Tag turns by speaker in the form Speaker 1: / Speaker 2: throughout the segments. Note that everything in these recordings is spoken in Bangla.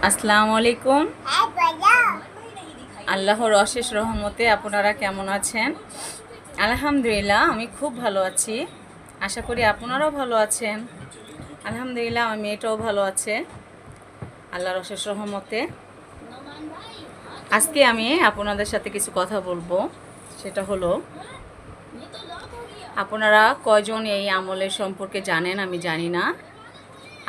Speaker 1: আসসালামু আলাইকুম। আল্লাহর অশেষ রহমতে আপনারা কেমন আছেন? আলহামদুলিল্লাহ, আমি খুব ভালো আছি। আশা করি আপনারাও ভালো আছেন। আলহামদুলিল্লাহ, আমার মেয়েটাও ভালো আছে আল্লাহর অশেষ রহমতে। আজকে আমি আপনাদের সাথে কিছু কথা বলবো। সেটা হলো, আপনারা কয়জন এই আমলের সম্পর্কে জানেন আমি জানি না।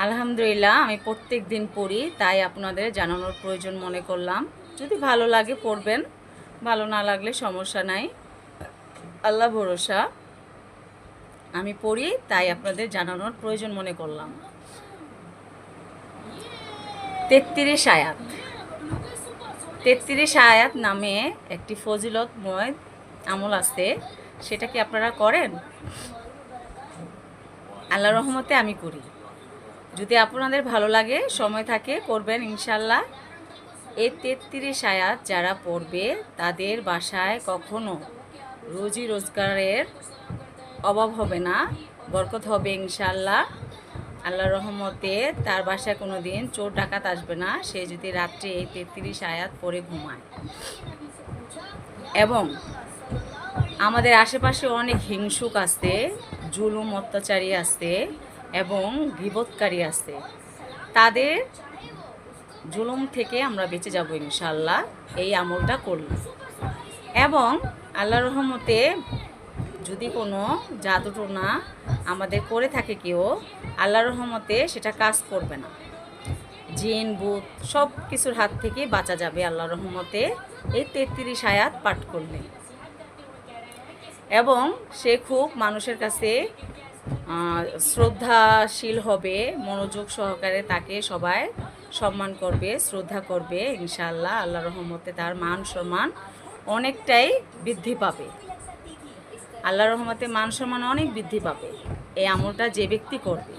Speaker 1: আলহামদুলিল্লাহ, আমি প্রত্যেক দিন পড়ি, তাই আপনাদের জানানোর প্রয়োজন মনে করলাম। যদি ভালো লাগে পড়বেন, ভালো না লাগলে সমস্যা নাই, আল্লাহ ভরসা। আমি পড়ি, তাই আপনাদের জানানোর প্রয়োজন মনে করলাম। 33 আয়াত। 33 আয়াত নামে একটি ফজিলতময় আমল আছে, সেটা কি আপনারা করেন? আল্লাহর রহমতে আমি করি। যদি আপনাদের ভালো লাগে, সময় থাকে, করবেন ইনশাল্লাহ। এই 33 আয়াত যারা পড়বে তাদের বাসায় কখনো রুজি রোজগারের অভাব হবে না, বরকত হবে ইনশাল্লাহ। আল্লাহর রহমতে তার বাসায় কোনো দিন চোর ডাকাত আসবে না, সে যদি রাত্রে এই 33 আয়াত পড়ে ঘুমায়। এবং আমাদের আশেপাশে অনেক হিংসুক আছে, জুলুম অত্যাচারী আছে এবং গীবতকারী আছে। তাদের জুলুম থেকে আমরা বেঁচে যাব ইনশাল্লাহ এই আমলটা করলে। এবং আল্লাহর রহমতে যদি কোনো জাদুটোনা আমাদের করে থাকে কেউ, আল্লাহর রহমতে সেটা কাজ করবে না। জিন ভূত সব কিছুর হাত থেকে বাঁচা যাবে আল্লাহর রহমতে এই 33 আয়াত পাঠ করলে। এবং সে খুব মানুষের কাছে শ্রদ্ধাশীল হবে, মনোযোগ সহকারে তাকে সবাই সম্মান করবে, শ্রদ্ধা করবে ইনশাআল্লাহ। আল্লাহর রহমতে তার মান সম্মান অনেকটাই বৃদ্ধি পাবে। আল্লাহর রহমতে মান সম্মান অনেক বৃদ্ধি পাবে এই আমলটা যে ব্যক্তি করবে।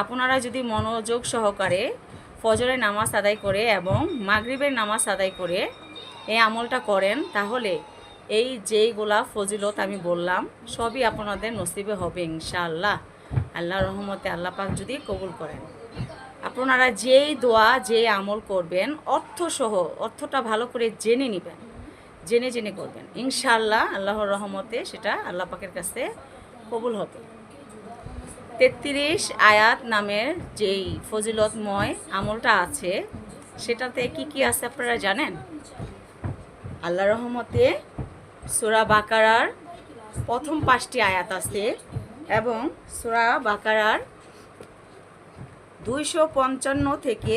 Speaker 1: আপনারা যদি মনোযোগ সহকারে ফজরের নামাজ আদায় করে এবং মাগরিবের নামাজ আদায় করে এই আমলটা করেন, তাহলে এই যেইগুলা ফজিলত আমি বললাম সবই আপনাদের নসিবে হবে ইনশাআল্লাহ। আল্লাহর রহমতে আল্লাহ পাক যদি কবুল করেন, আপনারা যেই দোয়া যে আমল করবেন অর্থসহ, অর্থটা ভালো করে জেনে নেবেন, জেনে জেনে করবেন ইনশাআল্লাহ। আল্লাহর রহমতে সেটা আল্লাহ পাকের কাছে কবুল হবে। 33 আয়াত নামের যেই ফজিলতময় আমলটা আছে, সেটাতে কি কি আছে আপনারা জানেন? আল্লাহর রহমতে সূরা বাকারার প্রথম 5টি আয়াত আছে এবং সূরা বাকারার 255 থেকে